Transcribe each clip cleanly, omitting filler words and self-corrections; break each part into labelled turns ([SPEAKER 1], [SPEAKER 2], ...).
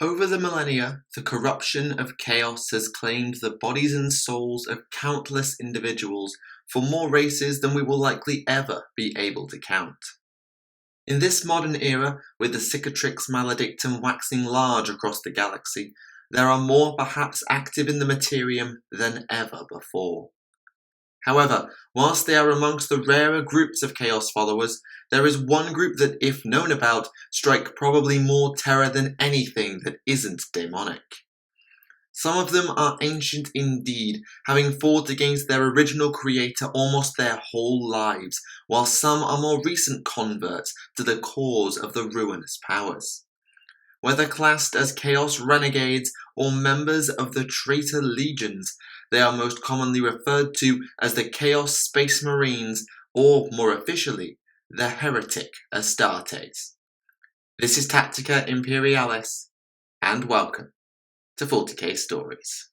[SPEAKER 1] Over the millennia, the corruption of chaos has claimed the bodies and souls of countless individuals for more races than we will likely ever be able to count. In this modern era, with the cicatrix maledictum waxing large across the galaxy, there are more perhaps active in the materium than ever before. However, whilst they are amongst the rarer groups of Chaos followers, there is one group that, if known about, strike probably more terror than anything that isn't demonic. Some of them are ancient indeed, having fought against their original creator almost their whole lives, while some are more recent converts to the cause of the ruinous powers. Whether classed as Chaos Renegades or members of the Traitor Legions, they are most commonly referred to as the Chaos Space Marines, or more officially, the Heretic Astartes. This is Tactica Imperialis, and welcome to 40k Stories.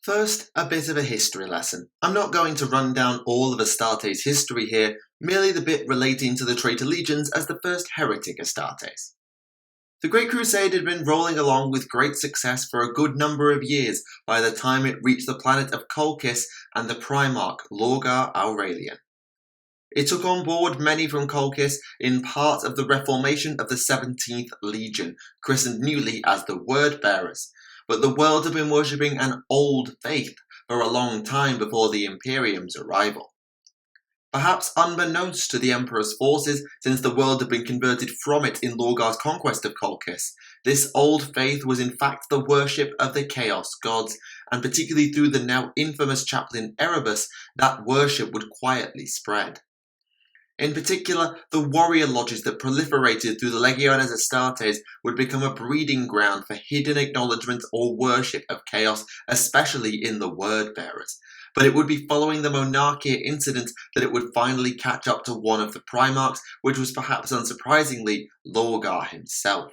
[SPEAKER 1] First, a bit of a history lesson. I'm not going to run down all of Astartes' history here, merely the bit relating to the Traitor Legions as the first Heretic Astartes. The Great Crusade had been rolling along with great success for a good number of years by the time it reached the planet of Colchis and the Primarch Lorgar Aurelian. It took on board many from Colchis in part of the reformation of the 17th Legion, christened newly as the Word Bearers, but the world had been worshipping an old faith for a long time before the Imperium's arrival. Perhaps unbeknownst to the Emperor's forces, since the world had been converted from it in Lorgar's conquest of Colchis, this old faith was in fact the worship of the Chaos Gods, and particularly through the now infamous chaplain Erebus, that worship would quietly spread. In particular, the warrior lodges that proliferated through the Legionary Astartes would become a breeding ground for hidden acknowledgement or worship of chaos, especially in the Word Bearers. But it would be following the Monarchia incident that it would finally catch up to one of the Primarchs, which was perhaps unsurprisingly Lorgar himself.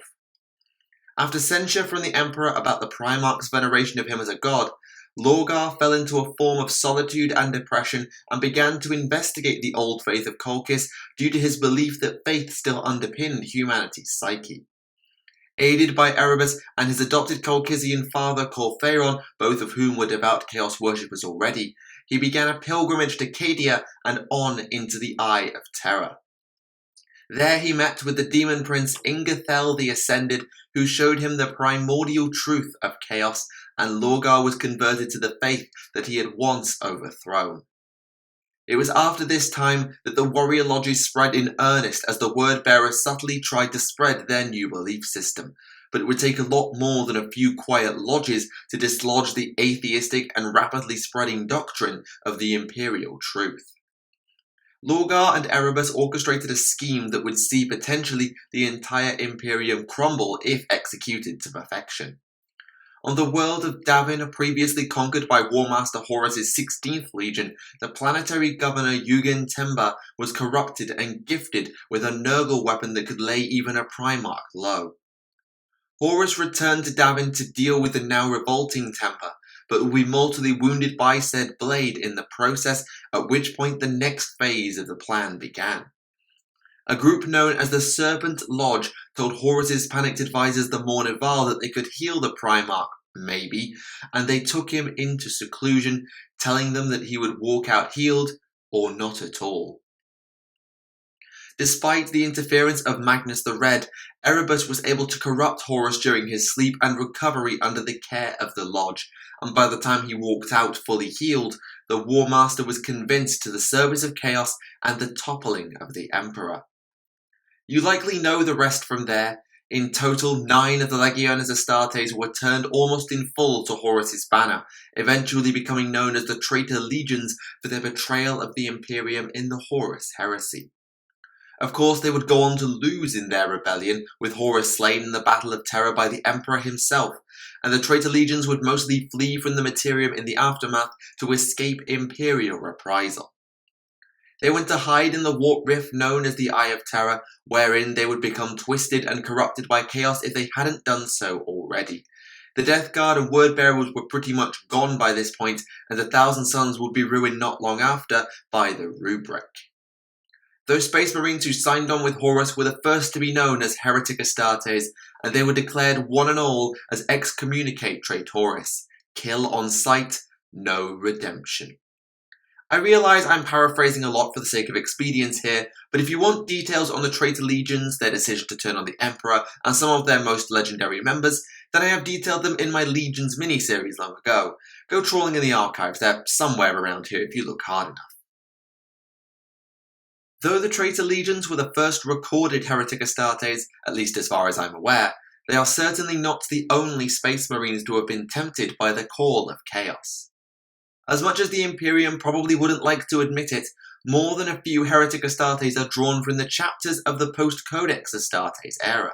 [SPEAKER 1] After censure from the Emperor about the Primarch's veneration of him as a god, Lorgar fell into a form of solitude and depression and began to investigate the old faith of Colchis due to his belief that faith still underpinned humanity's psyche. Aided by Erebus and his adopted Colchisian father Corpheron, both of whom were devout chaos worshippers already, he began a pilgrimage to Cadia and on into the Eye of Terror. There he met with the demon prince Ingethel the Ascended, who showed him the primordial truth of chaos, and Lorgar was converted to the faith that he had once overthrown. It was after this time that the warrior lodges spread in earnest as the Word-Bearers subtly tried to spread their new belief system, but it would take a lot more than a few quiet lodges to dislodge the atheistic and rapidly spreading doctrine of the imperial truth. Lorgar and Erebus orchestrated a scheme that would see potentially the entire Imperium crumble if executed to perfection. On the world of Davin, previously conquered by Warmaster Horus's 16th Legion, the planetary governor Yugen Temba was corrupted and gifted with a Nurgle weapon that could lay even a Primarch low. Horus returned to Davin to deal with the now revolting Temba, but would be mortally wounded by said blade in the process, at which point the next phase of the plan began. A group known as the Serpent Lodge told Horus's panicked advisors the Mournival that they could heal the Primarch, maybe, and they took him into seclusion, telling them that he would walk out healed, or not at all. Despite the interference of Magnus the Red, Erebus was able to corrupt Horus during his sleep and recovery under the care of the Lodge, and by the time he walked out fully healed, the War Master was convinced to the service of chaos and the toppling of the Emperor. You likely know the rest from there. In total, 9 of the Legiones Astartes were turned almost in full to Horus's banner, eventually becoming known as the Traitor Legions for their betrayal of the Imperium in the Horus heresy. Of course, they would go on to lose in their rebellion, with Horus slain in the Battle of Terror by the Emperor himself, and the Traitor Legions would mostly flee from the Materium in the aftermath to escape Imperial reprisal. They went to hide in the warp rift known as the Eye of Terror, wherein they would become twisted and corrupted by chaos if they hadn't done so already. The Death Guard and Word Bearers were pretty much gone by this point, and the Thousand Suns would be ruined not long after by the Rubric. Those Space Marines who signed on with Horus were the first to be known as Heretic Astartes, and they were declared one and all as excommunicate traitoris, kill on sight, no redemption. I realise I'm paraphrasing a lot for the sake of expedience here, but if you want details on the traitor legions, their decision to turn on the Emperor, and some of their most legendary members, then I have detailed them in my Legions mini-series long ago. Go trawling in the archives, they're somewhere around here if you look hard enough. Though the traitor legions were the first recorded Heretic Astartes, at least as far as I'm aware, they are certainly not the only Space Marines to have been tempted by the call of chaos. As much as the Imperium probably wouldn't like to admit it, more than a few Heretic Astartes are drawn from the chapters of the post-Codex Astartes era.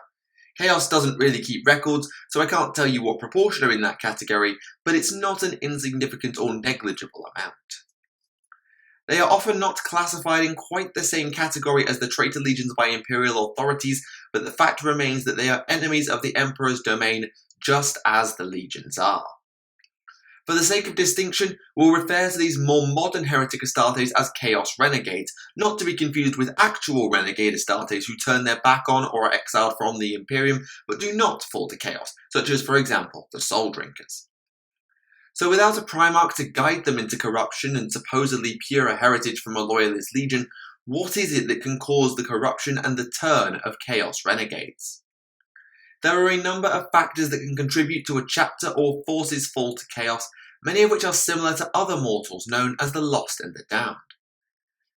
[SPEAKER 1] Chaos doesn't really keep records, so I can't tell you what proportion are in that category, but it's not an insignificant or negligible amount. They are often not classified in quite the same category as the traitor legions by imperial authorities, but the fact remains that they are enemies of the Emperor's domain, just as the legions are. For the sake of distinction, we'll refer to these more modern Heretic Astartes as Chaos Renegades, not to be confused with actual Renegade Astartes who turn their back on or are exiled from the Imperium, but do not fall to chaos, such as, for example, the Soul Drinkers. So without a Primarch to guide them into corruption and supposedly pure heritage from a loyalist legion, what is it that can cause the corruption and the turn of Chaos Renegades? There are a number of factors that can contribute to a chapter or force's fall to chaos, many of which are similar to other mortals known as the Lost and the Damned.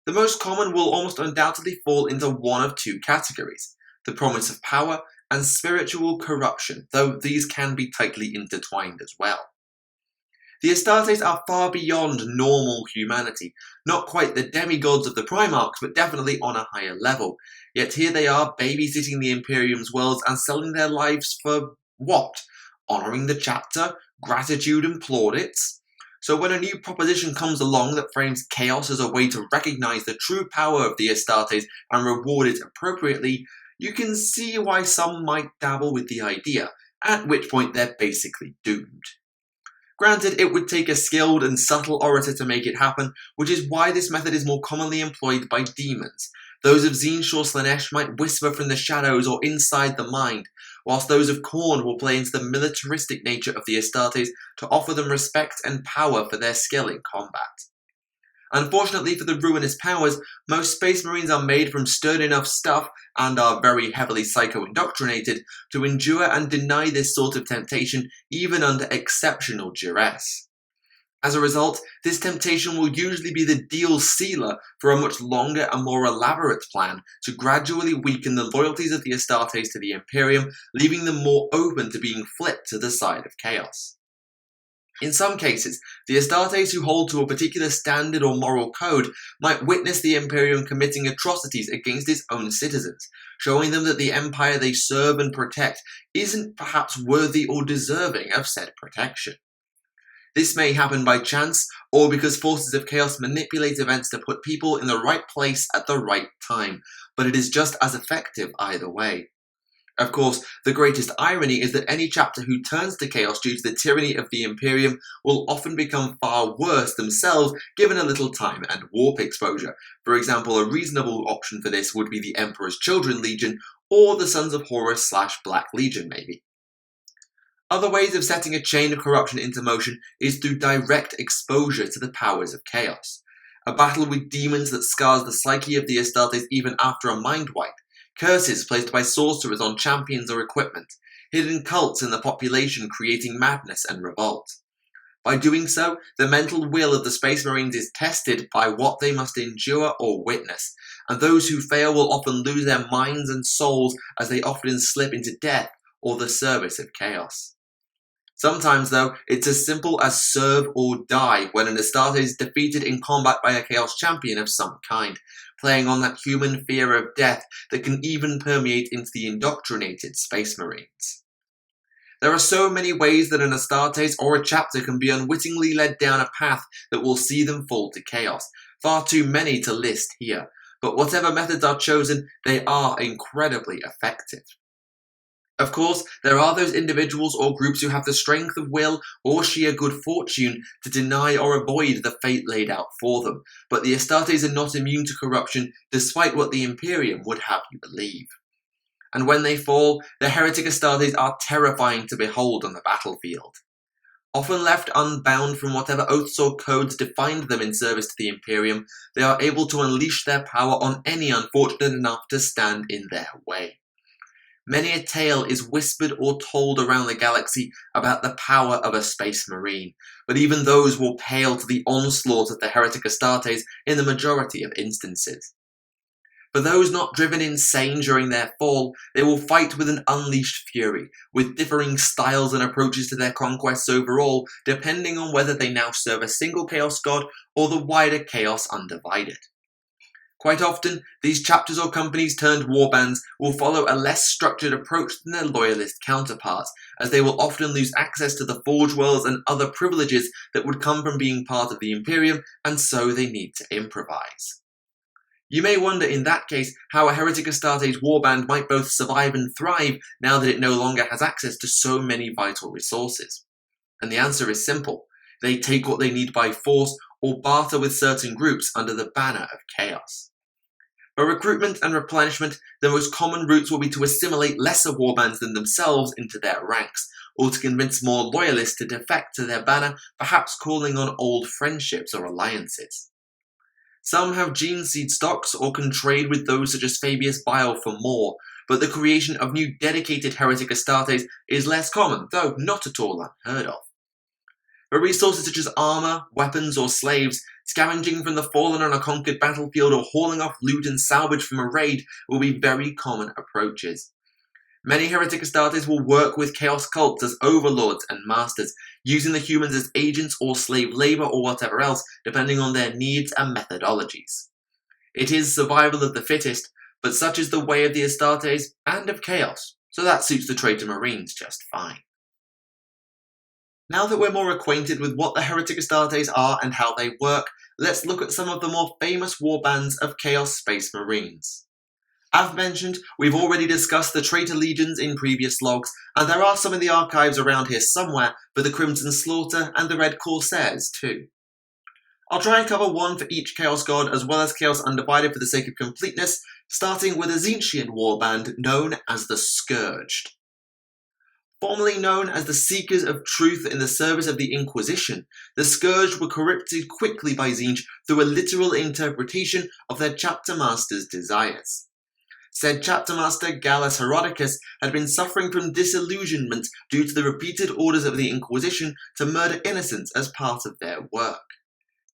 [SPEAKER 1] The most common will almost undoubtedly fall into one of two categories, the promise of power and spiritual corruption, though these can be tightly intertwined as well. The Astartes are far beyond normal humanity, not quite the demigods of the Primarchs, but definitely on a higher level. Yet here they are, babysitting the Imperium's worlds and selling their lives for what? Honouring the chapter? Gratitude and plaudits? So when a new proposition comes along that frames chaos as a way to recognise the true power of the Astartes and reward it appropriately, you can see why some might dabble with the idea, at which point they're basically doomed. Granted, it would take a skilled and subtle orator to make it happen, which is why this method is more commonly employed by demons. Those of Zinshor Slaanesh might whisper from the shadows or inside the mind, whilst those of Khorne will play into the militaristic nature of the Astartes to offer them respect and power for their skill in combat. Unfortunately for the ruinous powers, most Space Marines are made from stern enough stuff and are very heavily psycho-indoctrinated to endure and deny this sort of temptation even under exceptional duress. As a result, this temptation will usually be the deal sealer for a much longer and more elaborate plan to gradually weaken the loyalties of the Astartes to the Imperium, leaving them more open to being flipped to the side of chaos. In some cases, the Astartes who hold to a particular standard or moral code might witness the Imperium committing atrocities against its own citizens, showing them that the empire they serve and protect isn't perhaps worthy or deserving of said protection. This may happen by chance, or because forces of chaos manipulate events to put people in the right place at the right time, but it is just as effective either way. Of course, the greatest irony is that any chapter who turns to chaos due to the tyranny of the Imperium will often become far worse themselves given a little time and warp exposure. For example, a reasonable option for this would be the Emperor's Children Legion, or the Sons of Horus / Black Legion maybe. Other ways of setting a chain of corruption into motion is through direct exposure to the powers of chaos. A battle with demons that scars the psyche of the Astartes even after a mind wipe, curses placed by sorcerers on champions or equipment, hidden cults in the population creating madness and revolt. By doing so, the mental will of the Space Marines is tested by what they must endure or witness, and those who fail will often lose their minds and souls as they often slip into death or the service of chaos. Sometimes, though, it's as simple as serve or die when an Astarte is defeated in combat by a Chaos champion of some kind, playing on that human fear of death that can even permeate into the indoctrinated Space Marines. There are so many ways that an Astartes or a chapter can be unwittingly led down a path that will see them fall to chaos, far too many to list here, but whatever methods are chosen, they are incredibly effective. Of course, there are those individuals or groups who have the strength of will or sheer good fortune to deny or avoid the fate laid out for them, but the Astartes are not immune to corruption despite what the Imperium would have you believe. And when they fall, the heretic Astartes are terrifying to behold on the battlefield. Often left unbound from whatever oaths or codes defined them in service to the Imperium, they are able to unleash their power on any unfortunate enough to stand in their way. Many a tale is whispered or told around the galaxy about the power of a space marine, but even those will pale to the onslaught of the heretic Astartes in the majority of instances. For those not driven insane during their fall, they will fight with an unleashed fury, with differing styles and approaches to their conquests overall, depending on whether they now serve a single Chaos God or the wider Chaos Undivided. Quite often, these chapters or companies turned warbands will follow a less structured approach than their loyalist counterparts, as they will often lose access to the Forge Worlds and other privileges that would come from being part of the Imperium, and so they need to improvise. You may wonder in that case how a Heretic Astartes warband might both survive and thrive now that it no longer has access to so many vital resources. And the answer is simple. They take what they need by force or barter with certain groups under the banner of chaos. For recruitment and replenishment, the most common routes will be to assimilate lesser warbands than themselves into their ranks, or to convince more loyalists to defect to their banner, perhaps calling on old friendships or alliances. Some have gene seed stocks or can trade with those such as Fabius Bile for more, but the creation of new dedicated Heretic Astartes is less common, though not at all unheard of. For resources such as armor, weapons, or slaves, scavenging from the fallen on a conquered battlefield or hauling off loot and salvage from a raid will be very common approaches. Many Heretic Astartes will work with Chaos cults as overlords and masters, using the humans as agents or slave labor or whatever else, depending on their needs and methodologies. It is survival of the fittest, but such is the way of the Astartes and of Chaos, so that suits the Traitor Marines just fine. Now that we're more acquainted with what the Heretic Astartes are and how they work, let's look at some of the more famous warbands of Chaos Space Marines. As mentioned, we've already discussed the Traitor Legions in previous logs, and there are some in the archives around here somewhere for the Crimson Slaughter and the Red Corsairs too. I'll try and cover one for each Chaos God as well as Chaos Undivided for the sake of completeness, starting with a Tzeentchian warband known as the Scourged. Formerly known as the Seekers of Truth in the service of the Inquisition, the Scourged were corrupted quickly by Tzeentch through a literal interpretation of their chapter master's desires. Said chapter master Gallus Herodicus had been suffering from disillusionment due to the repeated orders of the Inquisition to murder innocents as part of their work.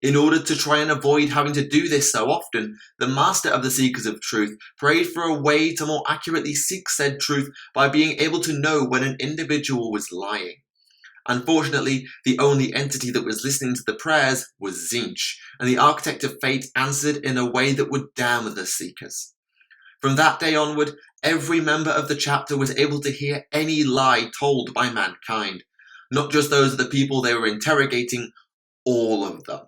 [SPEAKER 1] In order to try and avoid having to do this so often, the master of the Seekers of Truth prayed for a way to more accurately seek said truth by being able to know when an individual was lying. Unfortunately, the only entity that was listening to the prayers was Tzeentch, and the Architect of Fate answered in a way that would damn the Seekers. From that day onward, every member of the chapter was able to hear any lie told by mankind, not just those of the people they were interrogating, all of them.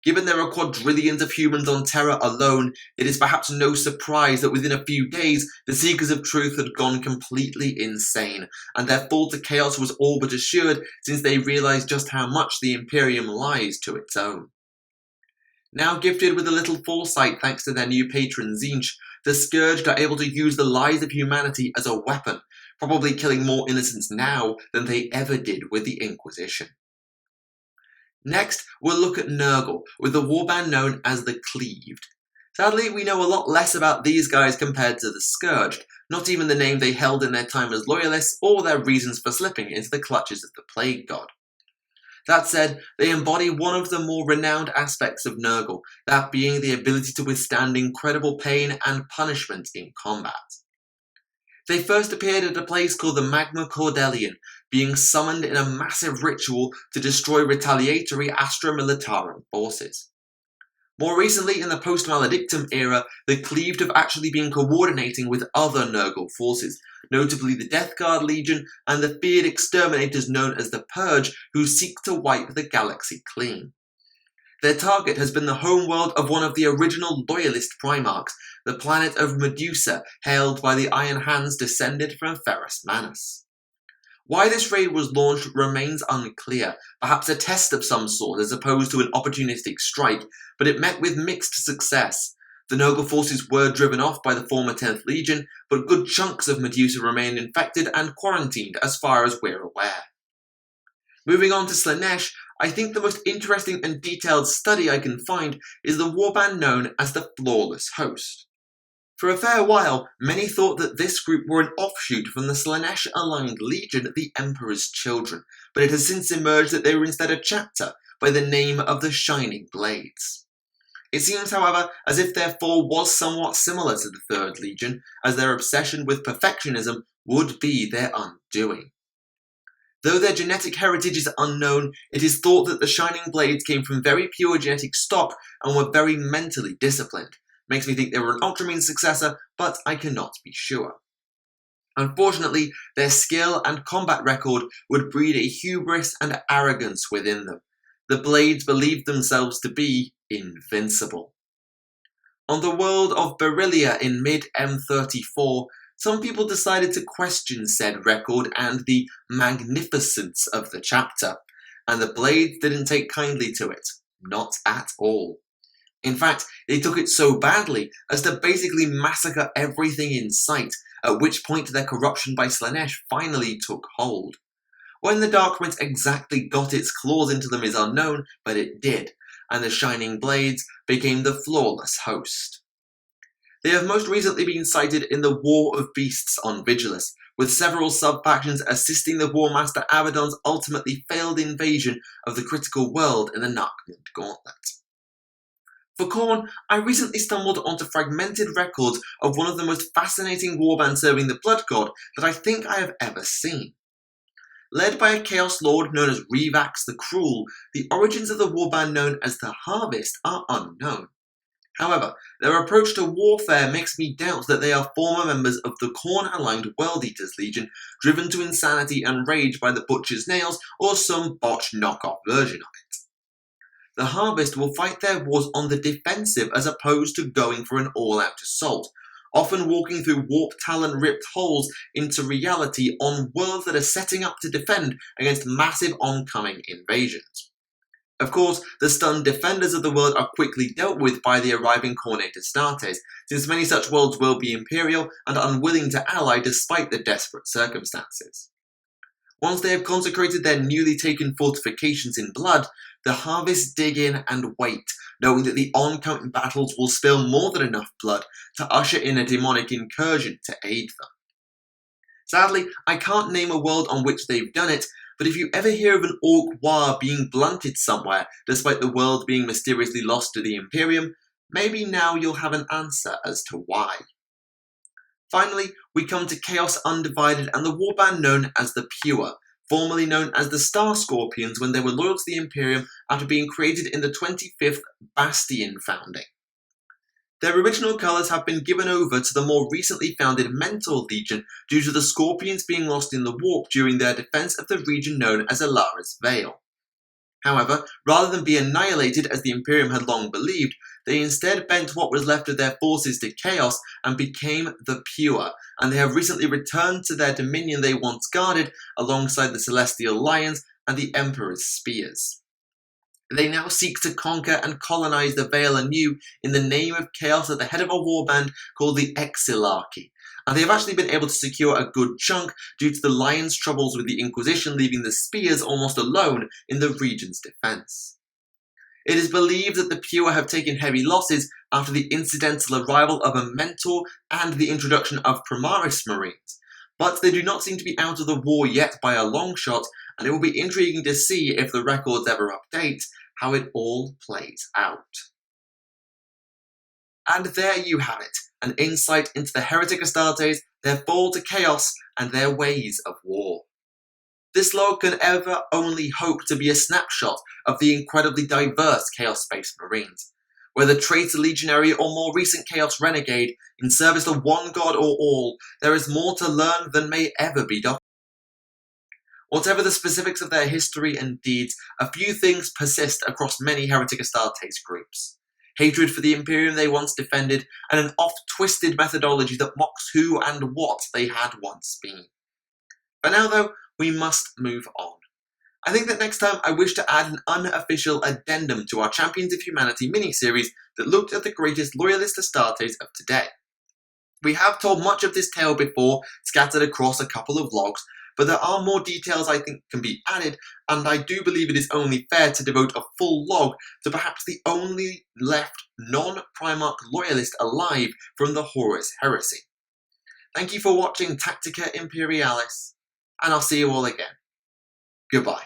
[SPEAKER 1] Given there are quadrillions of humans on Terra alone, it is perhaps no surprise that within a few days, the Seekers of Truth had gone completely insane, and their fall to chaos was all but assured since they realized just how much the Imperium lies to its own. Now gifted with a little foresight thanks to their new patron Tzeentch, the Scourged are able to use the lies of humanity as a weapon, probably killing more innocents now than they ever did with the Inquisition. Next, we'll look at Nurgle, with the warband known as the Cleaved. Sadly, we know a lot less about these guys compared to the Scourged, not even the name they held in their time as loyalists or their reasons for slipping into the clutches of the Plague God. That said, they embody one of the more renowned aspects of Nurgle, that being the ability to withstand incredible pain and punishment in combat. They first appeared at a place called the Magna Cordelion, being summoned in a massive ritual to destroy retaliatory Astra Militarum forces. More recently, in the post-Maledictum era, the Cleaved have actually been coordinating with other Nurgle forces, notably the Death Guard Legion and the feared exterminators known as the Purge, who seek to wipe the galaxy clean. Their target has been the homeworld of one of the original Loyalist Primarchs, the planet of Medusa, hailed by the Iron Hands descended from Ferrus Manus. Why this raid was launched remains unclear, perhaps a test of some sort as opposed to an opportunistic strike, but it met with mixed success. The noble forces were driven off by the former 10th Legion, but good chunks of Medusa remained infected and quarantined as far as we're aware. Moving on to Slaanesh, I think the most interesting and detailed study I can find is the warband known as the Flawless Host. For a fair while, many thought that this group were an offshoot from the Slaanesh-aligned Legion, the Emperor's Children, but it has since emerged that they were instead a chapter by the name of the Shining Blades. It seems, however, as if their fall was somewhat similar to the Third Legion, as their obsession with perfectionism would be their undoing. Though their genetic heritage is unknown, it is thought that the Shining Blades came from very pure genetic stock and were very mentally disciplined. Makes me think they were an Ultramarine successor, but I cannot be sure. Unfortunately, their skill and combat record would breed a hubris and arrogance within them. The Blades believed themselves to be invincible. On the world of Beryllia in mid-M34, some people decided to question said record and the magnificence of the chapter, and the Blades didn't take kindly to it. Not at all. In fact, they took it so badly as to basically massacre everything in sight, at which point their corruption by Slaanesh finally took hold. When the Dark Prince exactly got its claws into them is unknown, but it did, and the Shining Blades became the Flawless Host. They have most recently been cited in the War of Beasts on Vigilus, with several sub-factions assisting the Warmaster Abaddon's ultimately failed invasion of the critical world in the Narkmund Gauntlet. For Khorne, I recently stumbled onto fragmented records of one of the most fascinating warbands serving the Blood God that I think I have ever seen. Led by a Chaos Lord known as Revax the Cruel, the origins of the warband known as the Harvest are unknown. However, their approach to warfare makes me doubt that they are former members of the Khorne-aligned World Eaters Legion, driven to insanity and rage by the Butcher's Nails or some botched knockoff version of it. The Harvest will fight their wars on the defensive as opposed to going for an all-out assault, often walking through warp-talon-ripped holes into reality on worlds that are setting up to defend against massive oncoming invasions. Of course, the stunned defenders of the world are quickly dealt with by the arriving Khorne Astartes, since many such worlds will be imperial and unwilling to ally despite the desperate circumstances. Once they have consecrated their newly taken fortifications in blood, the Harvest dig in and wait, knowing that the oncoming battles will spill more than enough blood to usher in a demonic incursion to aid them. Sadly, I can't name a world on which they've done it, but if you ever hear of an Orc war being blunted somewhere, despite the world being mysteriously lost to the Imperium, maybe now you'll have an answer as to why. Finally, we come to Chaos Undivided and the warband known as the Pure, formerly known as the Star Scorpions when they were loyal to the Imperium after being created in the 25th Bastion founding. Their original colours have been given over to the more recently founded Mentor Legion due to the Scorpions being lost in the warp during their defence of the region known as Alara's Vale. However, rather than be annihilated as the Imperium had long believed, they instead bent what was left of their forces to chaos and became the Pure, and they have recently returned to their dominion they once guarded alongside the Celestial Lions and the Emperor's Spears. They now seek to conquer and colonize the Vale anew in the name of chaos at the head of a warband called the Exilarchy, and they have actually been able to secure a good chunk due to the Lions' troubles with the Inquisition leaving the Spears almost alone in the region's defense. It is believed that the Pure have taken heavy losses after the incidental arrival of a Mentor and the introduction of Primaris Marines, but they do not seem to be out of the war yet by a long shot, and it will be intriguing to see if the records ever update how it all plays out. And there you have it, an insight into the Heretic Astartes, their fall to chaos, and their ways of war. This log can ever only hope to be a snapshot of the incredibly diverse Chaos Space Marines. Whether Traitor Legionary or more recent Chaos Renegade, in service to one god or all, there is more to learn than may ever be documented. Whatever the specifics of their history and deeds, a few things persist across many Heretic Astartes groups. Hatred for the Imperium they once defended, and an oft-twisted methodology that mocks who and what they had once been. For now, though, we must move on. I think that next time I wish to add an unofficial addendum to our Champions of Humanity mini-series that looked at the greatest loyalist Astartes of today. We have told much of this tale before, scattered across a couple of logs, but there are more details I think can be added, and I do believe it is only fair to devote a full log to perhaps the only left non-Primarch loyalist alive from the Horus heresy. Thank you for watching Tactica Imperialis, and I'll see you all again. Goodbye.